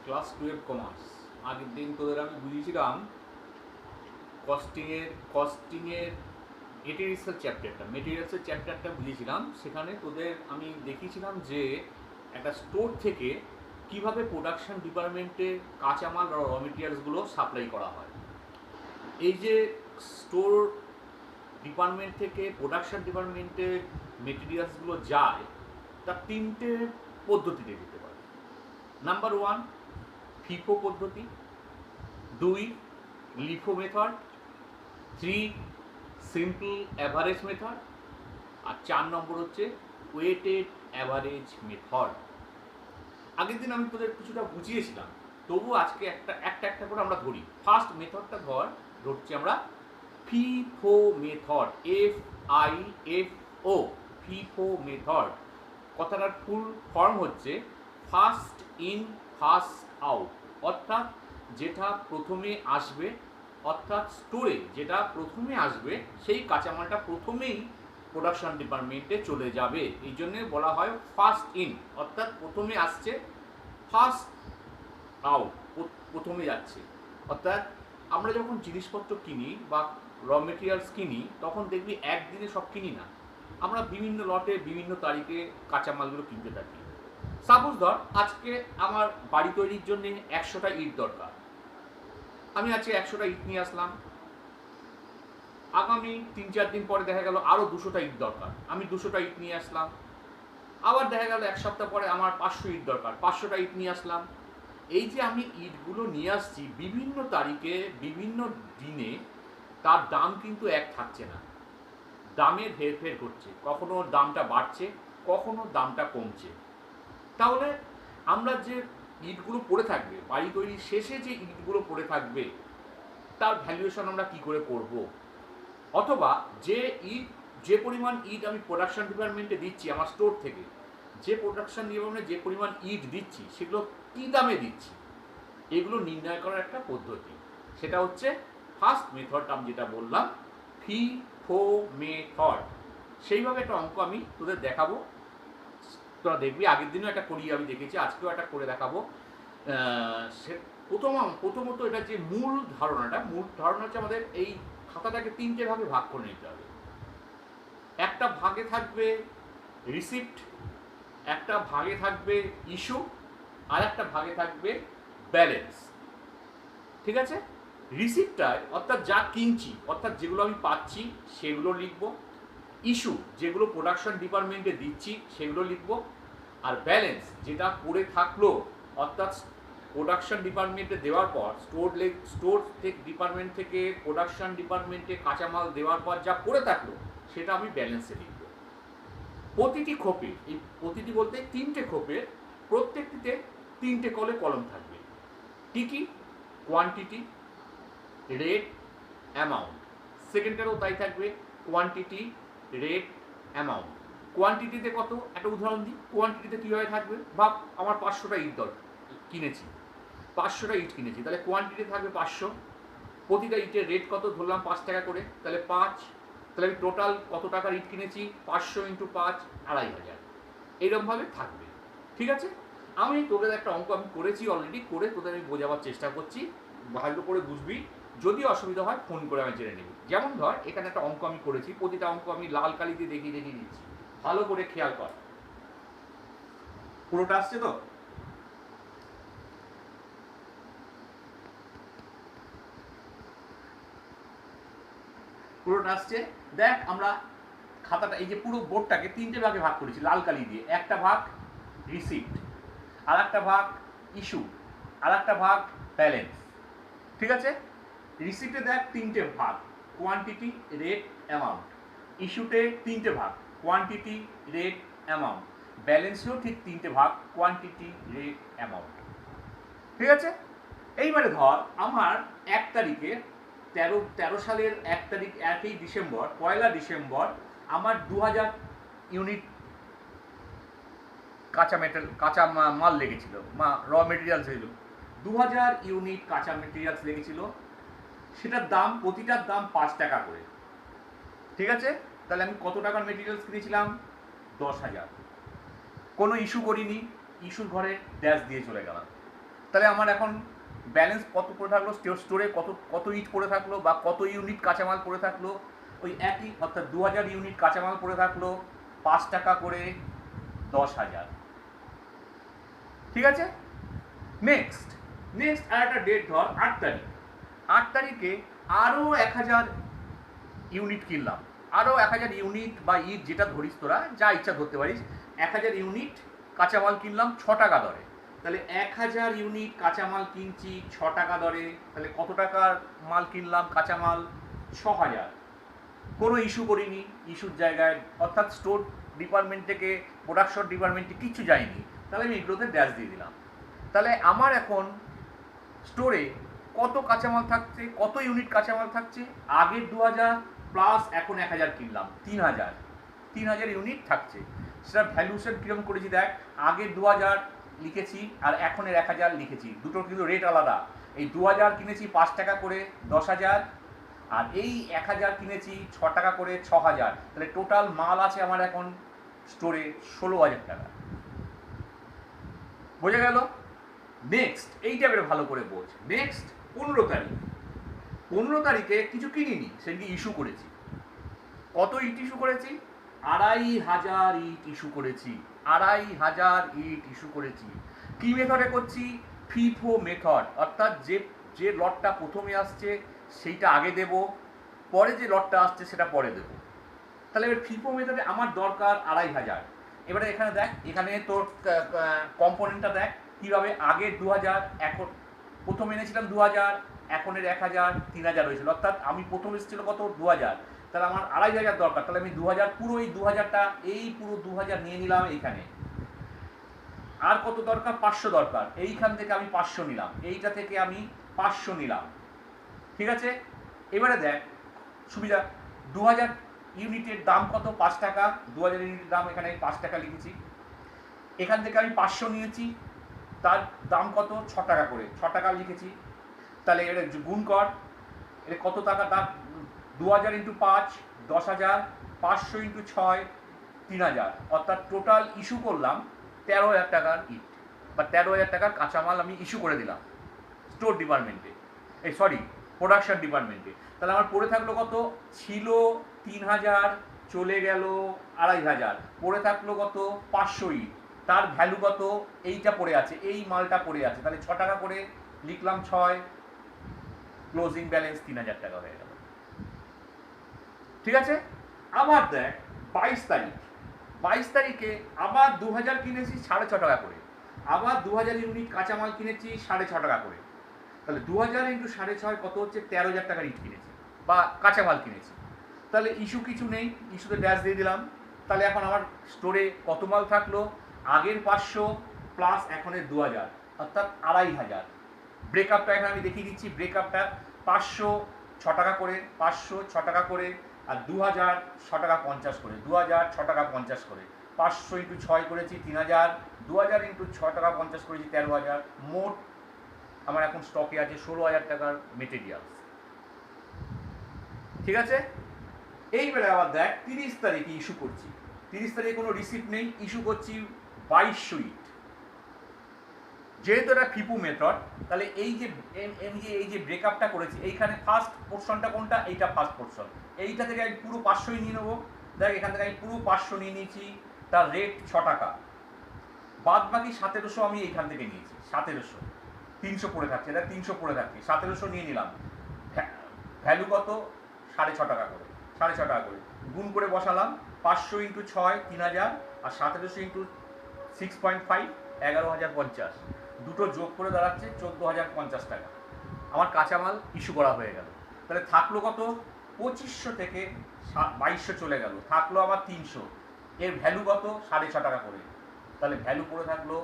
Class 12 commerce. আগের দিন তোদের আমি বুঝিয়েছিলাম কস্টিংয়ের মেটেরিয়ালসের চ্যাপ্টারটা বুঝিয়েছিলাম। সেখানে তোদের আমি দেখিয়েছিলাম যে একটা স্টোর থেকে কিভাবে প্রোডাকশন ডিপার্টমেন্টে কাঁচামাল বা র মেটেরিয়ালসগুলো সাপ্লাই করা হয়। এই যে স্টোর ডিপার্টমেন্ট থেকে প্রোডাকশন ডিপার্টমেন্টে মেটেরিয়ালসগুলো যায়, তার তিনটে পদ্ধতিতে দিতে পারে। নাম্বার 1 ফিফো পদ্ধতি, 2 LIFO method, 3 simple average method, আর 4 নম্বর হচ্ছে ওয়েটেড অ্যাভারেজ মেথড। আগের দিন আমি তোদের কিছুটা বুঝিয়েছিলাম, তবু আজকে একটা করে আমরা ধরি। ফার্স্ট মেথডটা ধরছি আমরা FIFO method, FIFO, FIFO method. কথাটার ফুল ফর্ম হচ্ছে ফার্স্ট ইন ফার্স্ট আউট, অর্থাৎ যেটা প্রথমে আসবে, অর্থাৎ স্টোরে যেটা প্রথমে আসবে সেই কাঁচামালটা প্রথমেই প্রোডাকশন ডিপার্টমেন্টে চলে যাবে। এই জন্যে বলা হয় ফার্স্ট ইন, অর্থাৎ প্রথমে আসছে, ফার্স্ট আউট প্রথমে যাচ্ছে। অর্থাৎ আমরা যখন জিনিসপত্র কিনি বা র মেটেরিয়ালস কিনি, তখন দেখবি একদিনে সব কিনি না, আমরা বিভিন্ন লটে বিভিন্ন তারিখে কাঁচামালগুলো কিনতে থাকি। সাপোজ ধর আজকে আমার বাড়ি তৈরির জন্য 100টা ইট দরকার, আমি আজকে 100টা ইট নিয়ে আসলাম। আগামী 3-4 দিন পরে দেখা গেল আরও 200টা ইট দরকার, আমি 200টা ইট নিয়ে আসলাম। আবার দেখা গেল 1 সপ্তাহ পরে আমার 500 ইট দরকার, 500টা ইট নিয়ে আসলাম। এই যে আমি ইটগুলো নিয়ে আসছি বিভিন্ন তারিখে বিভিন্ন দিনে, তার দাম কিন্তু এক থাকছে না, দামের হেরফের করছে, কখনো দামটা বাড়ছে, কখনো দামটা কমছে। তাহলে আমরা যে ইটগুলো পড়ে থাকবে, বাড়ি তৈরির শেষে যে ইটগুলো পড়ে থাকবে, তার ভ্যালুয়েশন আমরা কি করে করব? অথবা যে পরিমাণ ইট আমি প্রোডাকশন ডিপার্টমেন্টে দিচ্ছি আমার স্টোর থেকে, যে প্রোডাকশন ডিপার্টমেন্টে যে পরিমাণ ইট দিচ্ছি সেগুলো কী দামে দিচ্ছি, এগুলো নির্ণয় করার একটা পদ্ধতি। সেটা হচ্ছে ফার্স্ট মেথড, আমি যেটা বললাম ফিফো মেথড। সেইভাবে একটা অঙ্ক আমি তোদের দেখাবো, তোরা দেখবি। আগের দিনও একটা করিয়ে আমি দেখেছি, আজকেও একটা করে দেখাবো। সে প্রথমত এটা যে মূল ধারণা হচ্ছে আমাদের এই খাতাটাকে 3টে ভাগে ভাগ করে নিতে হবে। একটা ভাগে থাকবে রিসিপ্ট, একটা ভাগে থাকবে ইস্যু, আর একটা ভাগে থাকবে ব্যালেন্স। ঠিক আছে? রিসিপ্টটায় অর্থাৎ যা কিনছি, অর্থাৎ যেগুলো আমি পাচ্ছি সেগুলো লিখব, ইস্যু যেগুলো প্রোডাকশন ডিপার্টমেন্টে দিচ্ছি সেগুলো লিখব, আর ব্যালেন্স যেটা পড়ে থাকলো, অর্থাৎ প্রোডাকশন ডিপার্টমেন্টে দেওয়ার পর স্টোর ডিপার্টমেন্ট থেকে প্রোডাকশন ডিপার্টমেন্টে কাঁচামাল দেওয়ার পর যা পড়ে থাকলো সেটা আমি ব্যালেন্সে লিখব। প্রতিটি খোপে, এই প্রতিটি বলতে 3টে খোপের প্রত্যেকটিতে 3টে কলম থাকবে। কি কি? Quantity, rate, amount. সেকেন্ডটারও তাই থাকবে, কোয়ান্টিটি, রেট, অ্যামাউন্ট। কোয়ান্টিটিতে কত, একটা উদাহরণ দিই। কোয়ান্টিটিতে কীভাবে থাকবে, ভাব আমার 500টা ইট কিনেছি, 500টা ইট কিনেছি, তাহলে কোয়ান্টিটি থাকবে 500। প্রতিটা ইটের রেট কত ধরলাম 5 টাকা করে, তাহলে 5। তাহলে আমি টোটাল কত টাকার ইট কিনেছি, 500 × 5 2500, এইরকমভাবে থাকবে। ঠিক আছে? আমি তোদের একটা অঙ্ক আমি করেছি অলরেডি, করে তোদের আমি বোঝাবার চেষ্টা করছি, ভালো করে বুঝবি। যদি অসুবিধা হয় ফোন করে আমি জেনে নিবি। যেমন ধর এখানে একটা অঙ্ক আমি করেছি, প্রতিটা অঙ্ক আমি লাল কালি দিয়ে দেখিয়ে দিচ্ছি, ভালো করে খেয়াল কর। পুরোটা আসছে তো? পুরোটা আসছে। দেখ আমরা খাতাটা, এই যে পুরো বোর্ডটাকে 3টে ভাগে ভাগ করেছি লাল কালি দিয়ে। একটা ভাগ রিসিপ্ট, আর একটা ভাগ ইস্যু, আর একটা ভাগ ব্যালেন্স। ঠিক আছে? রিসিপ্টে দেখ 3টে ভাগ, কোয়ান্টিটি, রেট, অ্যামাউন্ট। ইস্যুতে 3টে ভাগ, কোয়ান্টিটি, রেট, অ্যামাউন্ট। ব্যালেন্সেও ঠিক 3টে ভাগ, কোয়ান্টিটি, রেট, অ্যামাউন্ট। ঠিক আছে? এইবারে ধর আমার 1 তারিখে 13 সালের 1 তারিখ, 1ই ডিসেম্বর, 1 ডিসেম্বর আমার 2000 ইউনিট কাঁচা মাল লেগেছিল, র মেটেরিয়ালস ছিল 2000 ইউনিট কাঁচা মেটেরিয়ালস লেগেছিল। সেটার দাম, প্রতিটার দাম 5 টাকা করে। ঠিক আছে? তাহলে আমি কত টাকার মেটেরিয়ালস কিনেছিলাম? 10,000। কোনো ইস্যু করিনি, ইস্যুর ঘরে ড্যাশ দিয়ে চলে গেলাম। তাহলে আমার এখন ব্যালেন্স কত পড়ে থাকলো, স্টোরে কত কত ইট পড়ে থাকলো বা কত ইউনিট কাঁচামাল পড়ে থাকলো, ওই একই অর্থাৎ 2000 ইউনিট কাঁচামাল পড়ে থাকলো, 5 টাকা করে 10,000। ঠিক আছে, নেক্সট আর একটা ডেট ধর 8 তারিখ। 8 তারিখে আরও 1000 ইউনিট কিনলাম, আরও 1000 ইউনিট বা ইট যেটা ধরিস তোরা, যা ইচ্ছা ধরতে পারিস, 1000 ইউনিট কাঁচামাল কিনলাম 6 টাকা দরে। তাহলে 1000 ইউনিট কাঁচামাল কিনছি 6 টাকা দরে, তাহলে কত টাকার মাল কিনলাম কাঁচামাল? 6000। কোনো ইস্যু করিনি ইস্যুর জায়গায়, অর্থাৎ স্টোর ডিপার্টমেন্ট থেকে প্রোডাকশন ডিপার্টমেন্টে কিচ্ছু যায়নি, তাহলে আমি এগুলোতে ড্যাশ দিয়ে দিলাম। তাহলে আমার এখন স্টোরে কত কাঁচামাল থাকছে, কত ইউনিট কাঁচামাল থাকছে? আগের 2000 প্লাস এখন 1000 কিনলাম, 3000 ইউনিট থাকছে। সেটা ভ্যালুয়েশন কীরকম করেছি দেখ, আগের 2000 লিখেছি আর এখনের 1000 লিখেছি, দুটোর কিন্তু রেট আলাদা। এই 2000 কিনেছি 5 টাকা করে 10,000, আর এই 1000 কিনেছি 6 টাকা করে 6000। তাহলে টোটাল মাল আছে আমার এখন স্টোরে 16,000 টাকা। বোঝা গেল? নেক্সট এইটা এবারে ভালো করে বোঝ। নেক্সট 15 তারিখ। 15 তারিখে কিছু কিনিনি, সেদিকে ইস্যু করেছি। কত ইট ইস্যু করেছি? 2500 ইট ইস্যু করেছি, 2500 ইট ইস্যু করেছি। কি মেথডে করছি? ফিফো মেথড, অর্থাৎ যে লটটা প্রথমে আসছে সেইটা আগে দেব, পরে যে লটটা আসছে সেটা পরে দেব। তাহলে এবার ফিফো মেথডে আমার দরকার 2500। এবারে এখানে দেখ, এখানে তোর কম্পোনেন্টটা দেখ কীভাবে, আগের 2000, এখন প্রথম এনেছিলাম 2000, এখনের 1000, 3000 হয়েছিল, অর্থাৎ আমি প্রথম এসেছিল কত? 2000, তাহলে আমার 2500 দরকার। তাহলে আমি 2000 পুরো এই 2000টা, এই পুরো 2000 নিয়ে নিলাম এইখানে। আর কত দরকার? 500 দরকার, এইখান থেকে আমি 500 নিলাম, এইটা থেকে আমি 500 নিলাম। ঠিক আছে, এবারে দেখ সুবিধা, 2000 ইউনিটের দাম কত? 5 টাকা। 2000 ইউনিটের দাম এখানে 5 টাকা লিখেছি, এখান থেকে আমি 500 নিয়েছি, তার দাম কত? 6 টাকা করে, 6 টাকা লিখেছি। তাহলে এটা গুণ কর, এটা কত টাকা দাম? 2000 ইন্টু 5 10,000, 500 ইন্টু 6 3000, অর্থাৎ টোটাল ইস্যু করলাম 13,000 টাকার ইট বা 13,000 টাকার কাঁচামাল আমি ইস্যু করে দিলাম স্টোর ডিপার্টমেন্টে, সরি প্রোডাকশন ডিপার্টমেন্টে। তাহলে আমার পড়ে থাকলো কত? ছিল 3000, চলে গেল 2500, পড়ে থাকলো কত? 500 ইট। তার ভ্যালু কত? এইটা পড়ে আছে, এই মালটা পড়ে আছে, তাহলে 6 টাকা করে লিখলাম, 6, ক্লোজিং ব্যালেন্স 3000 টাকা হয়ে গেল। ঠিক আছে, আবার দেখ 22 তারিখ। 22 তারিখে আবার 2000 কিনেছি 6.5 টাকা করে, আবার 2000 ইউনিট কাঁচামাল কিনেছি 6.5 টাকা করে। তাহলে 2000 ইন্টু 6.5 কত হচ্ছে? 13,000 টাকার ইট কিনেছি বা কাঁচামাল কিনেছি। তাহলে ইস্যু কিছু নেই, ইস্যুতে ড্যাশ দিয়ে দিলাম। তাহলে এখন আমার স্টোরে কত মাল থাকলো? আগের 500 প্লাস এখনের 2000, অর্থাৎ 2500। ব্রেকআপটা এখানে আমি দেখিয়ে দিচ্ছি, ব্রেকআপটা 500 6 টাকা করে, 500 6 টাকা করে, আর 2000 6 টাকা 50 করে, 2000 6 টাকা 50 করে, 500 ইন্টু 6 করেছি 3000, 2000 ইন্টু 6 টাকা 50 করেছি 13,000। মোট আমার এখন স্টকে আছে 16,000 টাকার মেটেরিয়ালস। ঠিক আছে, এইবারে আবার দেখ 30 তারিখে ইস্যু করছি, 30 তারিখে কোনো রিসিপ্ট নেই, ইস্যু করছি 2200 ইট। যেহেতু এটা ফিপু মেথড, তাহলে এই যে ব্রেকআপটা করেছি, এইখানে ফার্স্ট পোর্শনটা কোনটা? এইটা ফার্স্ট পোর্শন, এইটা থেকে আমি পুরো 500ই নিয়ে নেবো। দেখ এখান থেকে আমি পুরো 500 নিয়ে নিয়েছি, তার রেট 6 টাকা, বাদ বাকি 1700 আমি এইখান থেকে নিয়েছি, 1700, 300 পড়ে থাকছে, এটা 300 পড়ে থাকছে, 1700 নিয়ে নিলাম। ভ্যালু কত? 6.5 টাকা করে, 6.5 টাকা করে গুণ করে বসালাম। 500 ইন্টু 6 3000, আর 1700 ইন্টু 6.5 11,050, দুটো যোগ করে দাঁড়াচ্ছে 14,050 টাকা। আমার কাঁচামাল ইস্যু করা হয়ে গেল। তাহলে থাকলো কত? 2500 থেকে 2200 চলে গেল, থাকলো আমার 300, এর ভ্যালু কত? 6.5 টাকা করে। তাহলে ভ্যালু পড়ে থাকলো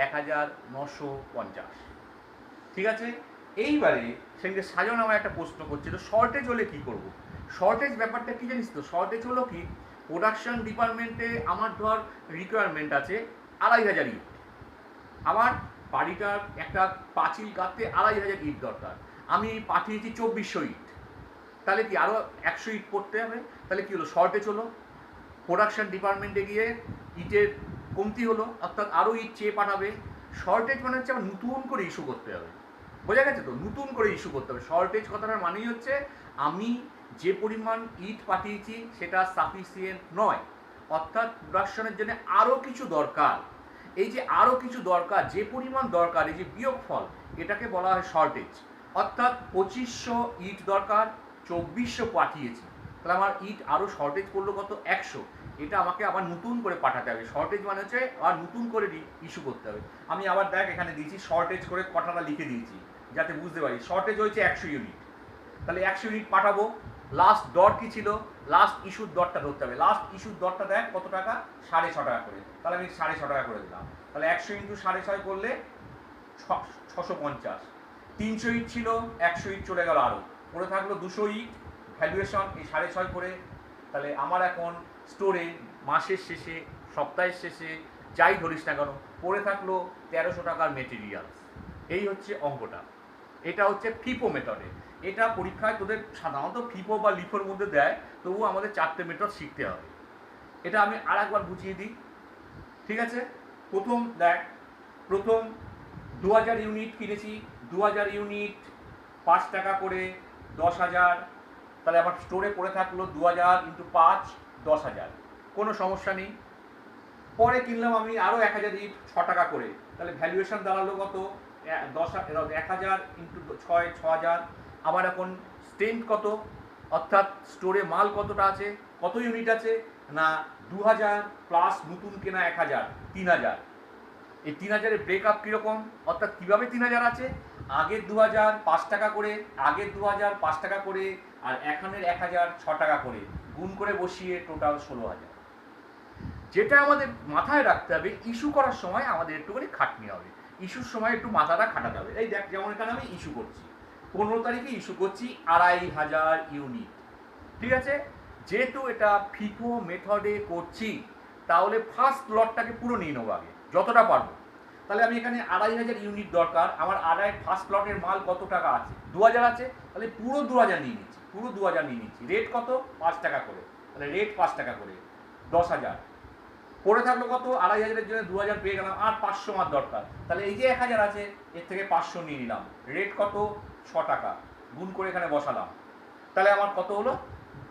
1950। ঠিক আছে, এইবারে সেদিকে সাজন আমার একটা প্রশ্ন করছিল, শর্টেজ হলে কি করব? শর্টেজ ব্যাপারটা কি জানিস তো? শর্টেজ হলো কি, প্রোডাকশন ডিপার্টমেন্টে আমার ধর রিকোয়ারমেন্ট আছে 2500 ইট, আমার বাড়িটার একটা পাঁচিল গাঁথতে 2500 ইট দরকার, আমি পাঠিয়েছি 2400 ইট, তাহলে কি আরও 100 ইট পড়তে হবে? তাহলে কি হলো? শর্টেজ হলো। প্রোডাকশন ডিপার্টমেন্টে গিয়ে ইটের কমতি হলো, অর্থাৎ আরও ইট চেয়ে পাঠাবে, শর্টেজ মানে হচ্ছে আমার নতুন করে ইস্যু করতে হবে, বোঝা গেছে তো? নতুন করে ইস্যু করতে হবে। শর্টেজ কথাটার মানেই হচ্ছে আমি যে পরিমাণ ইট পাঠিয়েছি সেটা সাফিসিয়েন্ট নয়, অর্থাৎ প্রোডাকশনের জন্য আরও কিছু দরকার। এই যে আরও কিছু দরকার, যে পরিমাণ দরকার, এই যে বিয়োগফল, এটাকে বলা হয় শর্টেজ। অর্থাৎ 2500 ইট দরকার, 2400 পাঠিয়েছি, তাহলে আমার ইট আরও শর্টেজ করলো কত? 100। এটা আমাকে আবার নতুন করে পাঠাতে হবে। শর্টেজ মানে হচ্ছে আবার নতুন করে ইস্যু করতে হবে। আমি আবার দেখ এখানে দিয়েছি শর্টেজ করে কথাটা লিখে দিয়েছি যাতে বুঝতে পারি। শর্টেজ হয়েছে 100 ইউনিট, তাহলে 100 ইউনিট পাঠাবো। লাস্ট দর কি ছিল? লাস্ট ইস্যুর দরটা ধরতে হবে। লাস্ট ইস্যুর দরটা দেখ কত টাকা? 6.5 টাকা করে। তাহলে আমি 6.5 টাকা করে দিলাম। তাহলে 100 ইন্টু 6.5 করলে 650। 300 ইট ছিল, 100 ইট চলে গেল আরও, পড়ে থাকলো 200 ইট। ভ্যালুয়েশন এই 6.5 করে। তাহলে আমার এখন স্টোরে মাসের শেষে, সপ্তাহের শেষে, যাই ধরিস না কেন, পড়ে থাকলো 1300 টাকার মেটেরিয়ালস। এই হচ্ছে অঙ্কটা। এটা হচ্ছে ফিপো মেথডে। এটা পরীক্ষায় তোদের সাধারণত ফিপো বা লিফোর মধ্যে দেয়, তবু আমাদের 4টে মেথড শিখতে হবে। এটা আমি আর একবার বুঝিয়ে দিই, ঠিক আছে? প্রথম দেখ, প্রথম 2000 ইউনিট কিনেছি, 2000 ইউনিট 5 টাকা করে 10,000। তাহলে আমার স্টোরে পড়ে থাকলো 2000 ইন্টু 5 10,000, কোনো সমস্যা নেই। পরে কিনলাম আমি আরও 1000 ইট 6 টাকা করে, তাহলে ভ্যালুয়েশন দাঁড়ালো কত? 1000 ইন্টু 6 6000। আমার এখন স্ট্রেন্থ কত, অর্থাৎ স্টোরে মাল কতটা আছে, কত ইউনিট আছে না 2000 প্লাস নতুন কেনা 1000, 3000। এই 3000-এর ব্রেকআপ কীরকম, অর্থাৎ কীভাবে 3000 আছে? আগের 2000 5 টাকা করে, আগের 2000 5 টাকা করে, আর এখানের 1000 6 টাকা করে, গুণ করে বসিয়ে টোটাল 16,000। যেটা আমাদের মাথায় রাখতে হবে, ইস্যু করার সময় আমাদের একটুখানি খাটনি হবে, ইস্যুর সময় একটু মাথাটা খাটাতে হবে। এই দেখ, যেমন এখানে আমি ইস্যু করছি, 15 তারিখে ইস্যু করছি 2500 ইউনিট, ঠিক আছে? যেহেতু এটা ফিফো মেথডে করছি, তাহলে ফার্স্ট লটটাকে পুরো নিয়ে নেবো আগে যতটা পারবো। তাহলে আমি এখানে 2500 ইউনিট দরকার। আমার ফার্স্ট লটের মাল কত টাকা আছে? 2000 আছে, তাহলে পুরো 2000 নিয়ে নিচ্ছি, পুরো 2000 নিয়ে নিচ্ছি। রেট কত? 5 টাকা করে, তাহলে রেট 5 টাকা করে 10,000। পড়ে থাকলো কত? 2500-এর জন্য 2000 পেয়ে গেলাম, আর 500 আমার দরকার। তাহলে এই যে 1000 আছে, এর থেকে 500 নিয়ে নিলাম। রেট কত? 6 টাকা, গুণ করে এখানে বসালাম। তাহলে আমার কত হলো?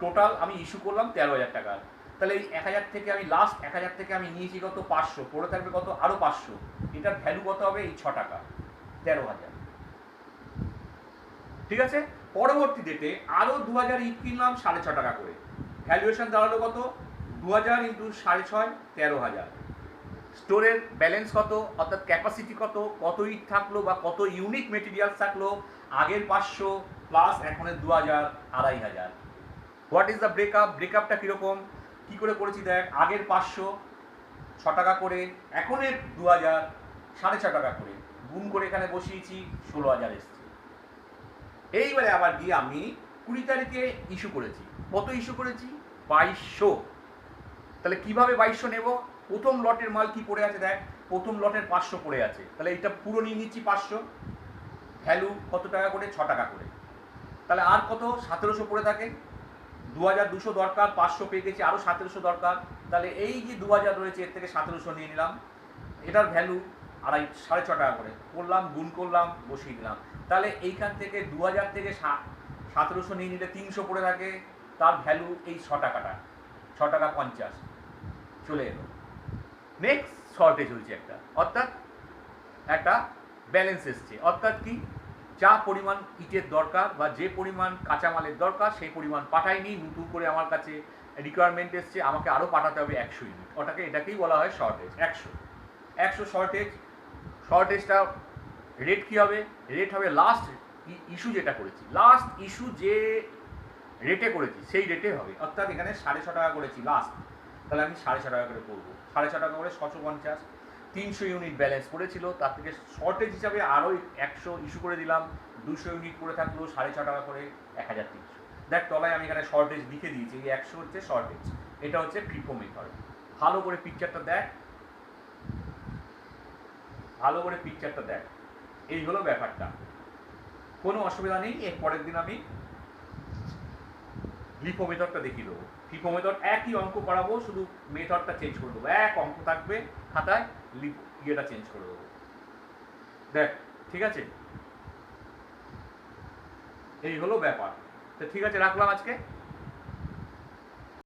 টোটাল আমি ইস্যু করলাম 13,000 টাকার। তাহলে এই 1000 থেকে আমি লাস্ট 1000 থেকে আমি নিয়েছি কত? 500, পড়ে থাকবে কত? আরও 500। এটার ভ্যালু কত হবে? এই 6 টাকা, 13,000, ঠিক আছে? পরবর্তী ডেটে আরও 2000 ইট কিনলাম 6.5 টাকা করে। ভ্যালুয়েশন দাঁড়ালো কত? 2000 ইন্টু 6.5 13,000। স্টোরের ব্যালেন্স কত, অর্থাৎ ক্যাপাসিটি কত, কত ইট থাকলো বা কত ইউনিট মেটেরিয়ালস থাকলো? আগের 500 প্লাস এখনের 2000, 2500। What is the breakup? ব্রেকআপটা কীরকম, কী করে করেছি দেখ। আগের 500 6 টাকা করে, এখনের 2000 6.5 টাকা করে, গুণ করে এখানে বসিয়েছি, 16,000 এসছে। এইবারে আবার গিয়ে আমি 20 তারিখে ইস্যু করেছি। কত ইস্যু করেছি? 2200। তাহলে কিভাবে 2200 নেব? প্রথম লটের মাল কি পড়ে আছে দেখ, প্রথম লটের 500 পড়ে আছে, তাহলে এটা পুরো নিয়ে নিচ্ছি 500। ভ্যালু কত টাকা করে? 6 টাকা করে। তাহলে আর কত? 1700 পড়ে থাকে। 2200 দরকার, 500 পেয়ে গেছি, আরও 1700 দরকার। তাহলে এই যে 2000 রয়েছে, এর থেকে 1700 নিয়ে নিলাম। এটার ভ্যালু 6.5 টাকা করে করলাম, গুণ করলাম, বসিয়ে দিলাম। তাহলে এইখান থেকে 2000 থেকে 1700 নিয়ে নিলে 300 পড়ে থাকে, তার ভ্যালু এই 6 টাকাটা, 6 টাকা 50 চলে এলো। নেক্সট শর্টেজ হয়েছে একটা, অর্থাৎ একটা ব্যালেন্স এসছে। অর্থাৎ কি, যা পরিমাণ ইটের দরকার বা যে পরিমাণ কাঁচামালের দরকার সেই পরিমাণ পাঠাইনি, নতুন করে আমার কাছে রিকোয়ারমেন্ট এসছে, আমাকে আরও পাঠাতে হবে 100 ইউনিট। এটাকেই বলা হয় শর্টেজ। 100 শর্টেজ। শর্টেজটা রেট কী হবে? রেট হবে লাস্ট ইস্যু যেটা করেছি, লাস্ট ইস্যু যে রেটে করেছি সেই রেটে হবে। অর্থাৎ এখানে 6.5 টাকা করেছি লাস্ট, তাহলে আমি 6.5 টাকা করে করবো। 6.5 টাকা করে 650। 300 ইউনিট ব্যালেন্স পড়েছিল, তার থেকে শর্টেজ হিসাবে আরও 100 ইস্যু করে দিলাম। 200 ইউনিট পড়ে থাকলো, 6.5 টাকা করে 1300। দেখ তলায় আমি এখানে শর্টেজ লিখে দিয়েছি, এই 100 হচ্ছে শর্টেজ। এটা হচ্ছে ফিফো মেথড। ভালো করে পিকচারটা দেখ, ভালো করে পিকচারটা দেখ। এই হলো ব্যাপারটা, কোনো অসুবিধা নেই। এর পরের দিন আমি লিফো মেথডটা দেখিয়ে দেবো। ফিফো মেথড একই অঙ্ক করাবো, শুধু মেথডটা চেঞ্জ করে দেবো। এক অঙ্ক থাকবে খাতায়, ইয়েটা চেঞ্জ করে দেবো। দেখ, ঠিক আছে, এই হলো ব্যাপার। তো ঠিক আছে, রাখলাম আজকে।